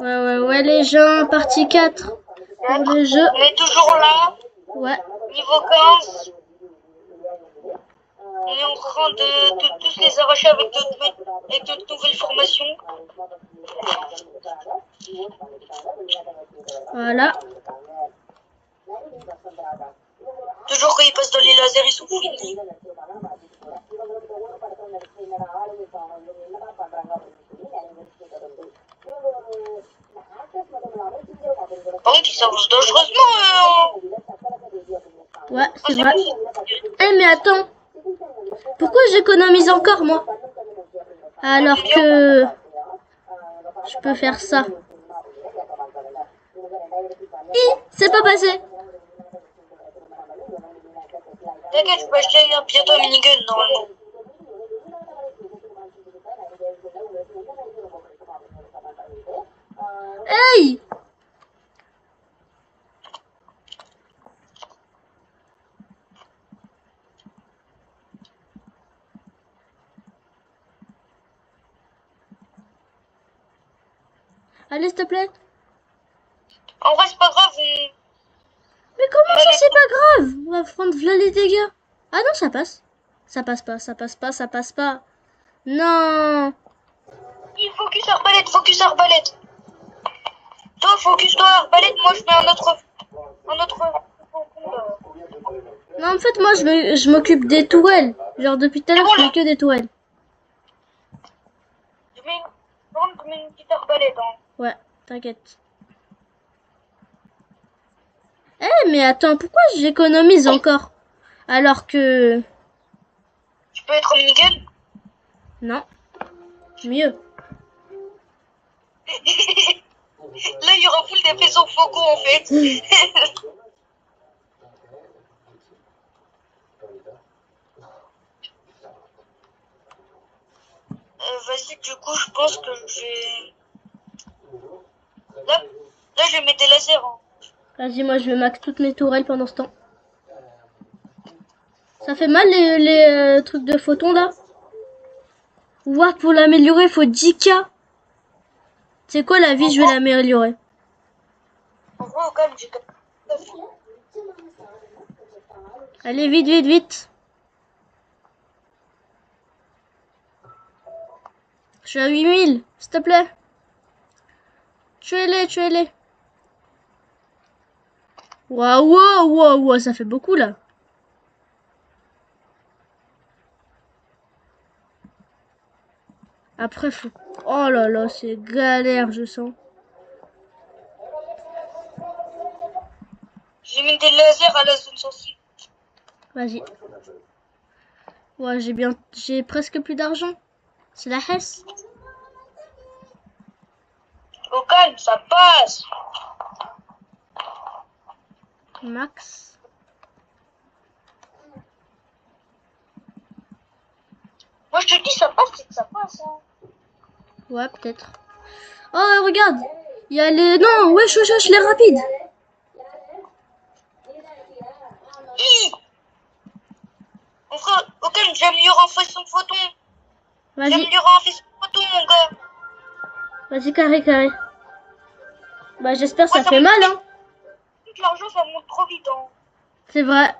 Ouais, les gens, partie 4 pour le jeu. On est toujours là, Ouais. niveau 15. On est en train de tous les arracher avec d'autres nouvelles formations. Voilà. Toujours quand ils passent dans les lasers, ils sont finis. Par contre, ils s'avancent dangereusement. Ouais, c'est vrai. Eh, mais attends. Pourquoi j'économise encore, moi? Alors que je peux faire ça. C'est pas passé. T'inquiète, je peux acheter bientôt un minigun, normalement. Hey! Allez, s'il te plaît. En vrai, c'est pas grave. Mais comment ça, c'est pas grave? On va prendre là les dégâts. Ah non, ça passe. Ça passe pas, ça passe pas, ça passe pas. Non. Il focus arbalète, focus arbalète. Toi, focus toi arbalète, moi je mets un autre. Non, en fait, moi, je m'occupe des tourelles. Genre, depuis tout à l'heure, je fais que des tourelles. Je mets une petite arbalète. Hein. Ouais, t'inquiète. Eh, mais attends, pourquoi j'économise encore? Alors que... Tu peux être en minigun? Non. Mieux. Là, il y aura full des vaisseaux focaux en fait. Vas-y, du coup, je pense que je vais. Là, je vais mettre des lasers. Hein. Vas-y, moi, je vais max toutes mes tourelles pendant ce temps. Ça fait mal les trucs de photons là? Ouah, pour l'améliorer, il faut 10K. C'est quoi la vie? Je vais l'améliorer. En vrai, au calme, j'ai. Allez, vite, vite, vite. Je suis à 8000, s'il te plaît. Tuez-les, tuez-les. Waouh, ça fait beaucoup là. Après, faut... Oh là là, c'est galère, je sens. J'ai mis des lasers à la zone sensible. Vas-y. Ouais, j'ai presque plus d'argent. C'est la Hesse. Au calme, ça passe. Max. Moi, je te dis, ça passe, c'est que ça passe. Hein. Ouais, peut-être. Oh, regarde. Il y a les... Non, wesh, les rapides. Mon frère, au calme, j'améliore en faison de photon. Vas-y. J'améliore en faison de photon, mon gars. Vas-y, carré, carré. Bah, j'espère que ça fait mal, hein. Tout l'argent, ça monte trop vite, hein. C'est vrai.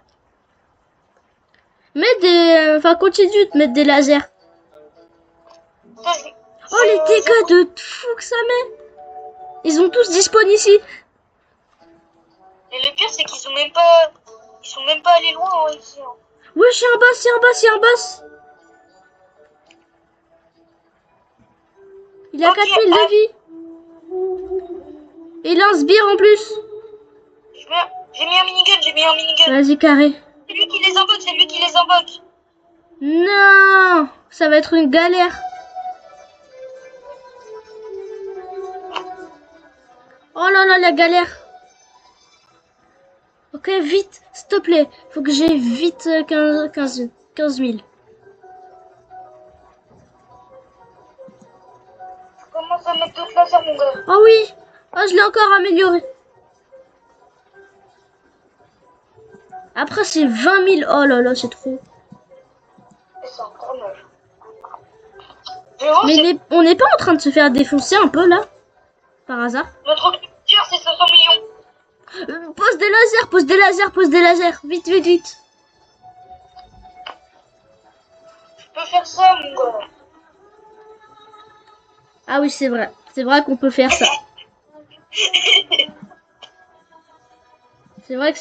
Mets des... Enfin, continue de mettre des lasers. Oh, les dégâts de fou que ça met. Ils ont tous disparu ici. Et le pire, c'est qu'ils sont même pas... Ils sont même pas allés loin, hein, ici. Hein. Ouais, c'est un boss, c'est un boss, c'est un boss. Il a 4000 de vie. Et il a un sbire en plus. J'ai mis un minigun, Vas-y, carré. C'est lui qui les invoque, Non, ça va être une galère. Oh là là, la galère. Ok, vite, s'il te plaît. Faut que j'ai vite 15 000. Je commence à mettre d'autres lasers, mon gars. Oh oui. Oh, je l'ai encore amélioré. Après, c'est 20 000. Oh là là, c'est trop. C'est encore moche. Mais on n'est pas en train de se faire défoncer un peu là? Par hasard. Notre culture, c'est 500 millions. Pose des lasers, pose des lasers, pose des lasers. Vite, vite, vite. Je peux faire ça, mon gars. Ah oui, c'est vrai. C'est vrai qu'on peut faire ça. C'est vrai que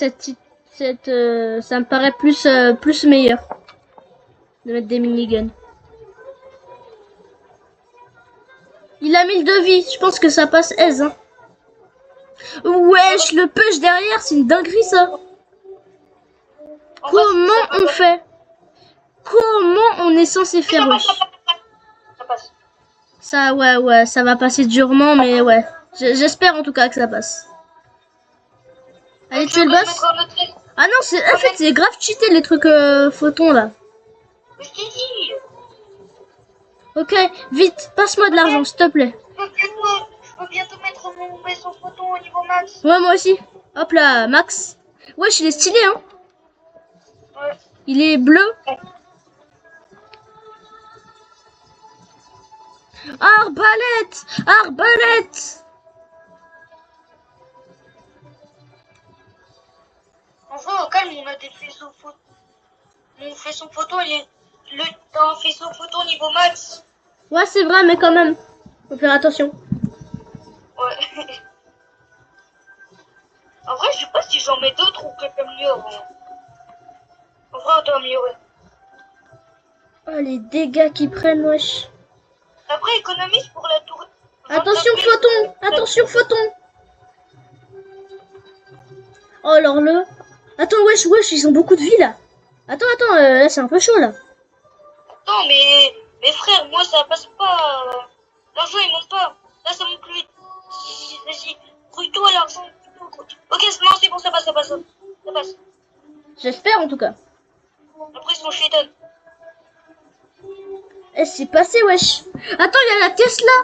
ça me paraît plus meilleur de mettre des miniguns. Il a 1000 de vie. Je pense que ça passe aise. Hein. Wesh, le push derrière, c'est une dinguerie ça. En Comment fait, on fait? Comment on est censé faire wesh? Ça passe. Ça, ouais, ça va passer durement, mais ouais. J'espère en tout cas que ça passe. Allez, tu le boss. Ah non, en fait, c'est grave cheaté les trucs photons là. Mais je t'ai dit. Ok, vite, passe-moi de l'argent, s'il te plaît. Je peux bientôt mettre mon vaisseau photon au niveau max. Ouais, moi aussi. Hop là, Max. Wesh, il est stylé, hein. Ouais. Il est bleu. Arbalète! Arbalète! Enfin, au calme, on a des faisceaux photo. Mon faisceau photo, il est. T'as un faisceau photo au niveau max. Ouais, c'est vrai, mais quand même. Faut faire attention. Ouais. En vrai, je sais pas si j'en mets d'autres ou quelqu'un améliore. En vrai, on doit améliorer. Oh, les dégâts qu'ils prennent, wesh. Après, économise pour la tour. Attention, photon! Attention, photon! Oh, alors le... Attends, wesh, ils ont beaucoup de vie, là. Attends, là, c'est un peu chaud, là. Non, mais frère, moi, ça passe pas. L'argent, il monte pas. Là, ça monte plus vite. Vas-y, grouille-toi l'argent. Ok, non, c'est bon, ça passe. Ça passe. J'espère, en tout cas. Après, ils sont chétons. Eh, c'est passé, wesh. Attends, il y a la Tesla.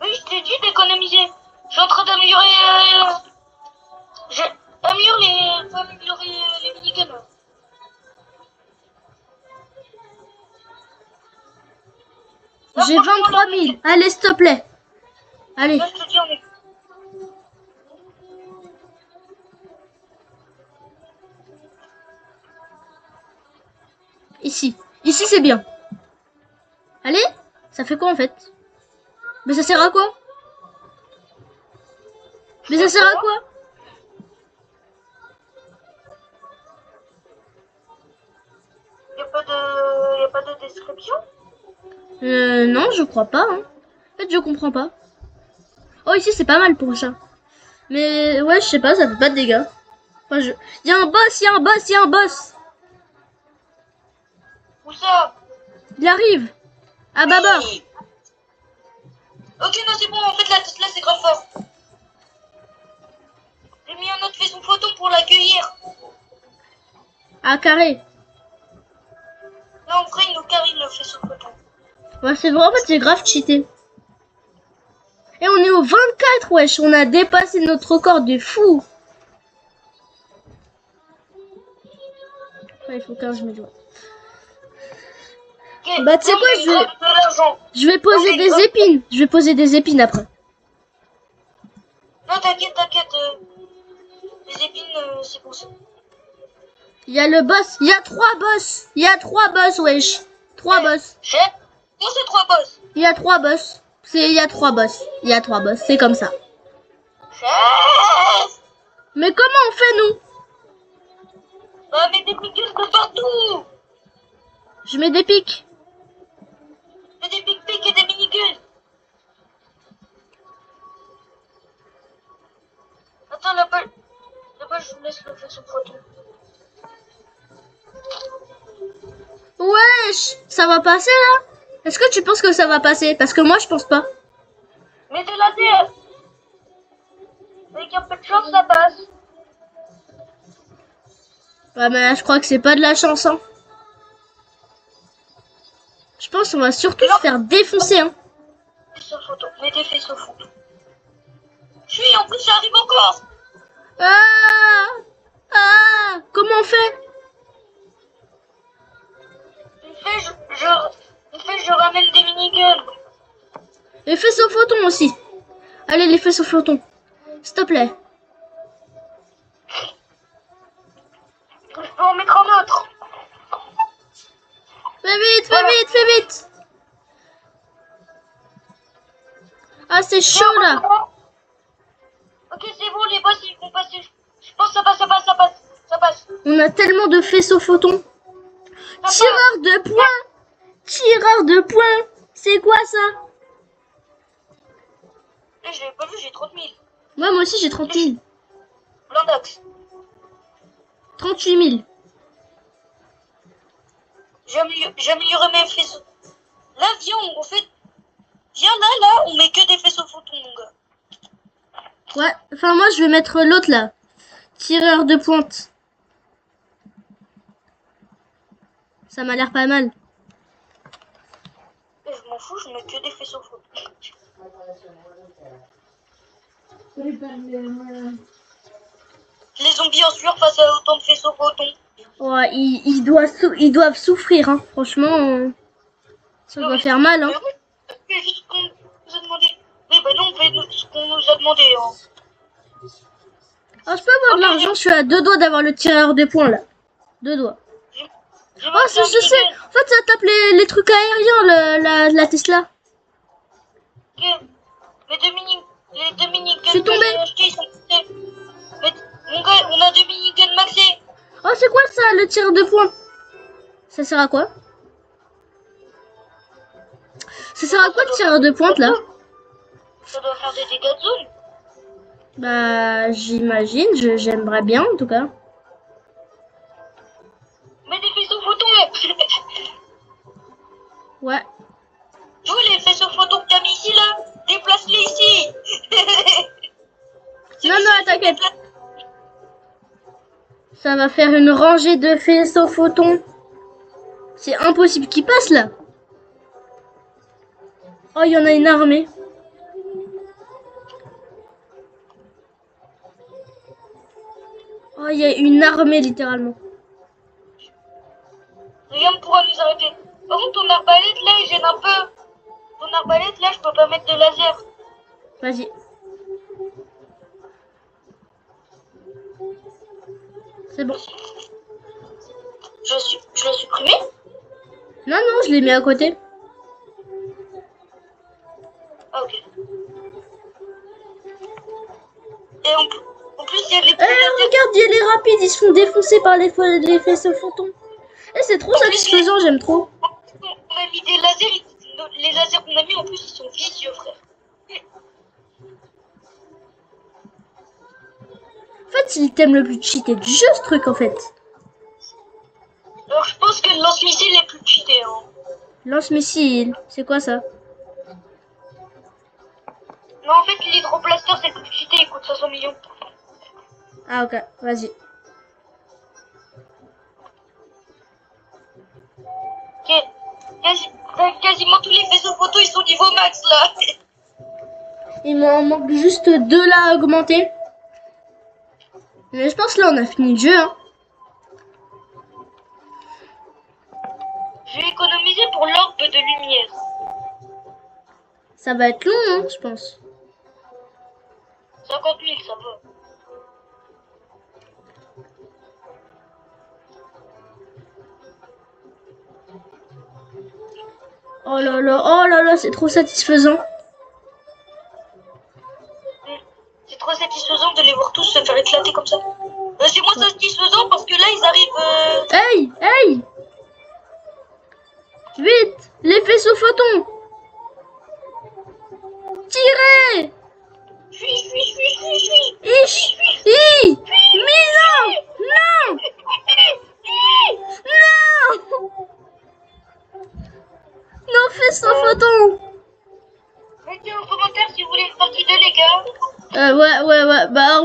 Oui, je t'ai dit d'économiser. Je suis en train d'améliorer. Faut améliorer les miniguns. J'ai 23 000. Allez, s'il te plaît. Allez. Là, je te dis, on est. Ici, c'est bien. Allez, ça fait quoi en fait? Mais ça sert à quoi? Mais ça sert à quoi? Y a pas de description? Non, je crois pas. Hein. En fait, je comprends pas. Oh, ici c'est pas mal pour ça. Mais ouais, je sais pas, ça fait pas de dégâts. Enfin, y a un boss. Où ça? Il arrive. À bâbord. Oui. Ok, non, c'est bon, en fait, la Tesla, c'est grave fort. J'ai mis un autre faisceau photon pour l'accueillir. À carré. Là, en vrai, il nous carry le faisceau photon. Ouais, c'est vrai, en fait, c'est grave cheaté. Et on est au 24, wesh. On a dépassé notre record de fou. Ouais, il faut 15 000 euros. Okay. Bah, tu sais quoi, je vais poser des épines. Je vais poser des épines après. Non, t'inquiète. Les épines, c'est bon ça. Il y a le boss. Il y a 3 boss. Wesh. 3 boss. Chef, non, c'est 3 boss. Il y a 3 boss. Il y a 3 boss. C'est comme ça. Chef. Mais comment on fait, nous? Bah, mets des piqûres de partout. Je mets des pics. Mets des pics et des miniguns. Attends, là-bas, je vous laisse le faisceau photon. Wesh, ça va passer là? Est-ce que tu penses que ça va passer? Parce que moi je pense pas. Mets de laser. Avec un peu de chance, ça passe. Ouais, mais là, je crois que c'est pas de la chance, hein. Je pense qu'on va surtout se faire défoncer, hein. Faisceau photon, mets des faisceaux photon. En plus, ça arrive encore. Comment on fait? Je ramène des miniguns. Et faisceau photon aussi. Allez, les faisceaux flottants. S'il te plaît. Je peux en mettre un autre. Fais vite, fais vite, fais vite. Ah, c'est chaud là. Ok, c'est bon, les boss ils vont passer. Je pense que ça passe, ça passe, ça passe. Ça passe. On a tellement de faisceaux photons. Ça Tireur de points. Tireur de points. C'est quoi ça? passe. Je l'avais pas vu, j'ai 30 000. Ouais, moi aussi j'ai 30 000. Blindax. 38 000. J'ai amélioré mes faisceaux. Là, viens, on fait. Viens là, on met que des faisceaux photons, mon gars. Ouais, enfin moi je vais mettre l'autre là. Tireur de pointe. Ça m'a l'air pas mal. Et je m'en fous, je mets que des faisceaux photons. Les zombies en sueur face à autant de faisceaux photons. Ouais, ils doivent souffrir, hein. Franchement, ça doit faire mal, hein. Mais oui, c'est juste ce qu'on nous a demandé. Oui, bah non, on fait ce qu'on nous a demandé. Hein. Oh, je peux avoir de l'argent, je suis à 2 doigts d'avoir le tireur de points là. 2 doigts. Oh, je sais. En fait, ça tape les trucs aériens, la Tesla. Ok. Les deux miniguns Je suis que tombée. j'ai achetés, ils sont coûtés. Mais mon gars, on a 2 miniguns maxés. Oh, c'est quoi ça, le tireur de points? Ça sert à quoi? Ça sert à quoi le tireur de pointe là? Ça doit faire des dégâts de zone. Bah, j'imagine, j'aimerais bien en tout cas. Mais des faisceaux photons. Ouais. Tu vois les faisceaux photons que t'as mis ici là? Déplace-les ici. Non, non, t'inquiète. Ça va faire une rangée de faisceaux photons. C'est impossible qu'ils passent là. Oh, il y en a une armée. Oh, il y a une armée littéralement. Rien ne pourra nous arrêter. Par contre, ton arbalète là, il gêne un peu. Ton arbalète là, je peux pas mettre de laser. Vas-y. C'est bon. Je l'ai supprimé? Non, non, je l'ai mis à côté. Ah, ok. Et en plus, il y a les Eh, regarde, il y a les rapides, ils se font défoncer par les faisceaux photons. Eh, c'est trop satisfaisant, j'aime trop. On a mis des lasers, les lasers qu'on a mis en plus, ils sont vicieux, frère. En fait, c'est l'item le plus cheaté du jeu, ce truc, en fait. Alors, je pense que le lance-missile est plus cheaté. Hein. Lance-missile, c'est quoi ça? Non, en fait, l'hydroplaster, c'est le plus cheaté, il coûte 500 millions. Ah, ok, vas-y. Ok. Quasiment tous les vaisseaux photos, ils sont niveau max, là. Il m'en manque juste 2 là à augmenter. Mais je pense que là, on a fini le jeu, hein. Je vais économiser pour l'orbe de lumière. Ça va être long, hein, je pense. 50 000, ça va. Oh là là, c'est trop satisfaisant. C'est trop satisfaisant de les voir tous se faire éclater comme ça. C'est moins satisfaisant parce que là, ils arrivent... Hey, hey! Vite, les faisceaux photons! Tirez! Suis. Ish! Mais non! Non! Non! Nos faisceaux photons! Mettez en commentaire si vous voulez une partie 2, les gars. Ouais, bah...